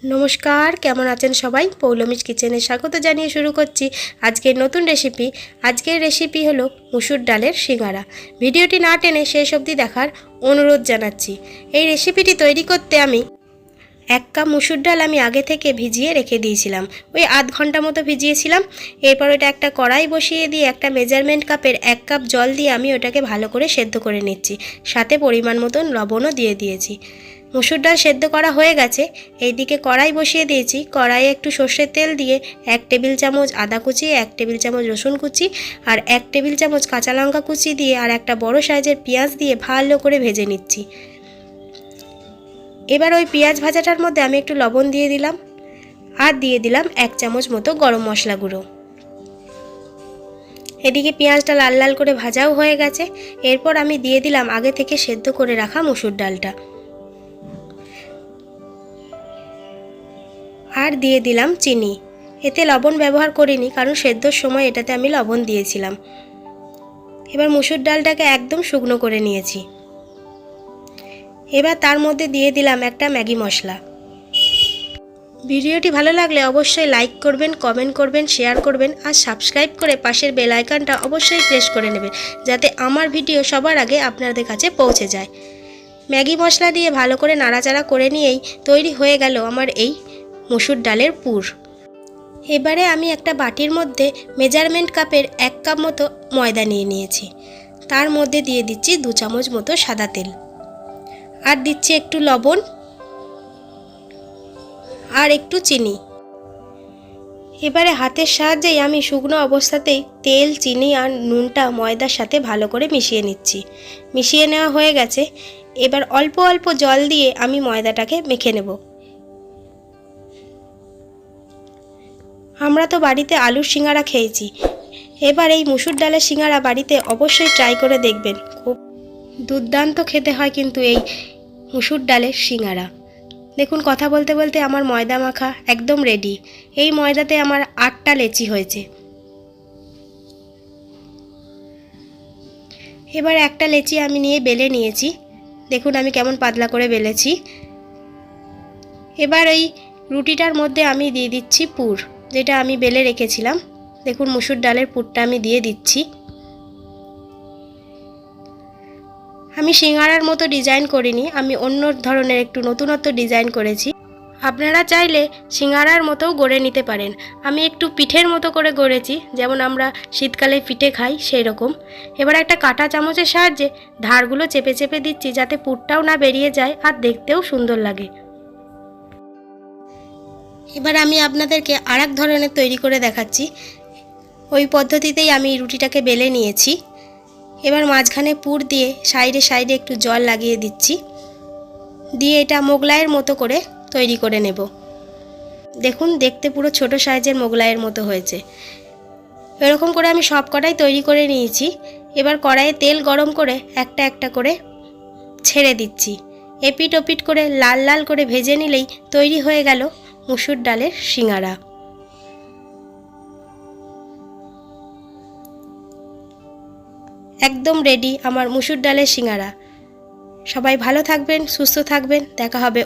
नमस्कार केमन आছেন सबाई पौलमीज किचेने स्वागत जानिए शुरू करছি आजकेर नतून रेसिपि। आजकेर रेसिपि हलो मुसुर डालेर सिंगारा। भिडियोटी ना टेने शेष अब्दि देखार अनुरोध जानाচ্ছি। এই রেসিপিটি তৈরি করতে আমি 1 কাপ মুসুর ডাল আমি আগে থেকে ভিজিয়ে রেখে দিয়েছিলাম, ওই আধ ঘন্টা মতো ভিজিয়েছিলাম। এরপর ওটা একটা কড়াই বসিয়ে দিয়ে একটা মেজারমেন্ট কাপের 1 কাপ জল দিয়ে আমি ওটাকে ভালো করে সেদ্ধ করে নিচ্ছি, সাথে পরিমাণ মতন লবণও দিয়ে দিয়েছি। মুসুর ডাল সেদ্ধ করা হয়ে গেছে। এইদিকে কড়াই বসিয়ে দিয়েছি, কড়াইয়ে একটু সর্ষের তেল দিয়ে 1 টেবিল চামচ আদা কুচি, 1 টেবিল চামচ রসুন কুচি আর 1 টেবিল চামচ কাঁচা লঙ্কা কুচি দিয়ে আর একটা বড় সাইজের পেঁয়াজ দিয়ে ভালো করে ভেজে নিচ্ছি। এবার ওই পেঁয়াজ ভাজাটার মধ্যে আমি একটু লবণ দিয়ে দিলাম আর দিয়ে দিলাম 1 চামচ মতো গরম মশলা গুঁড়ো। এদিকে পেঁয়াজটা লাল লাল করে ভাজাও হয়ে গেছে। এরপর আমি দিয়ে দিলাম আগে থেকে সেদ্ধ করে রাখা মুসুর ডালটা আর দিয়ে দিলাম চিনি। এতে লবণ ব্যবহার করিনি কারণ সেদ্ধর সময় এটাতে আমি লবণ দিয়েছিলাম। এবার মুসুর ডালটাকে একদম শুকনো করে নিয়েছি। এবার তার মধ্যে দিয়ে দিলাম একটা ম্যাগি মশলা। ভিডিওটি ভালো লাগলে অবশ্যই লাইক করবেন, কমেন্ট করবেন, শেয়ার করবেন আর সাবস্ক্রাইব করে পাশের বেল আইকনটা অবশ্যই প্রেস করে নেবেন যাতে আমার ভিডিও সবার আগে আপনাদের কাছে পৌঁছে যায়। ম্যাগি মশলা দিয়ে ভালো করে নাড়াচাড়া করে নিয়েই তৈরি হয়ে গেল আমার এই মুসুর ডালের পুর। এবারে আমি একটা বাটির মধ্যে মেজারমেন্ট কাপের 1 কাপ মতো ময়দা নিয়ে নিয়েছি। তার মধ্যে দিয়ে দিচ্ছি 2 চামচ মতো সাদা তেল আর দিচ্ছি একটু লবণ আর একটু চিনি। এবারে হাতের সাহায্যে আমি শুকনো অবস্থাতেই তেল, চিনি আর নুনটা ময়দার সাথে ভালো করে মিশিয়ে নিচ্ছি। মিশিয়ে নেওয়া হয়ে গেছে। এবার অল্প অল্প জল দিয়ে আমি ময়দাটাকে মেখে নেব। আমরা তো বাড়িতে আলুর সিঙ্গারা খেয়েছি, এবার এই মুসুর ডালের সিঙ্গারা বাড়িতে অবশ্যই ট্রাই করে দেখবেন। খুব দুর্দান্ত খেতে হয় কিন্তু এই মুসুর ডালের সিঙ্গারা। দেখুন কথা বলতে বলতে আমার ময়দা মাখা একদম রেডি। এই ময়দাতে আমার 8টা লেচি হয়েছে। এবার একটা লেচি আমি নিয়ে বেলে নিয়েছি। দেখুন আমি কেমন পাতলা করে বেলেছি। এবার এই রুটিটার মধ্যে আমি দিয়ে দিচ্ছি পুর, যেটা আমি বেলে রেখেছিলাম। দেখুন মুসুর ডালের পুরটা আমি দিয়ে দিচ্ছি। আমি সিঙ্গারার মতো ডিজাইন করিনি, আমি অন্য ধরনের একটু নতুনত্ব ডিজাইন করেছি। আপনারা চাইলে সিঙ্গারার মতোও গড়ে নিতে পারেন। আমি একটু পিঠের মতো করে গড়েছি, যেমন আমরা শীতকালে পিঠে খাই সেই রকম। এবার একটা কাঁটা চামচের সাহায্যে ধারগুলো চেপে চেপে দিচ্ছি যাতে পুরটাও না বেরিয়ে যায় আর দেখতেও সুন্দর লাগে। এবার আমি আপনাদেরকে আরেক ধরনের তৈরি করে দেখাচ্ছি। ওই পদ্ধতিতেই আমি রুটিটাকে বেলে নিয়েছি। এবার মাঝখানে পুর দিয়ে সাইডে সাইডে একটু জল লাগিয়ে দিচ্ছি, দিয়ে এটা মোগলাইয়ের মতো করে তৈরি করে নেব। দেখুন দেখতে পুরো ছোট সাইজের মোগলাইয়ের মতো হয়েছে। এরকম করে আমি সব কটাই তৈরি করে নিয়েছি। এবার কড়াইয়ে তেল গরম করে একটা একটা করে ছেড়ে দিচ্ছি। এপিট ওপিট করে লাল লাল করে ভেজে নিলেই তৈরি হয়ে গেল মুসুর ডালের সিঙ্গারা। একদম রেডি আমার মুসুর ডালের সিঙ্গারা। সবাই ভালো থাকবেন, সুস্থ থাকবেন। দেখা হবে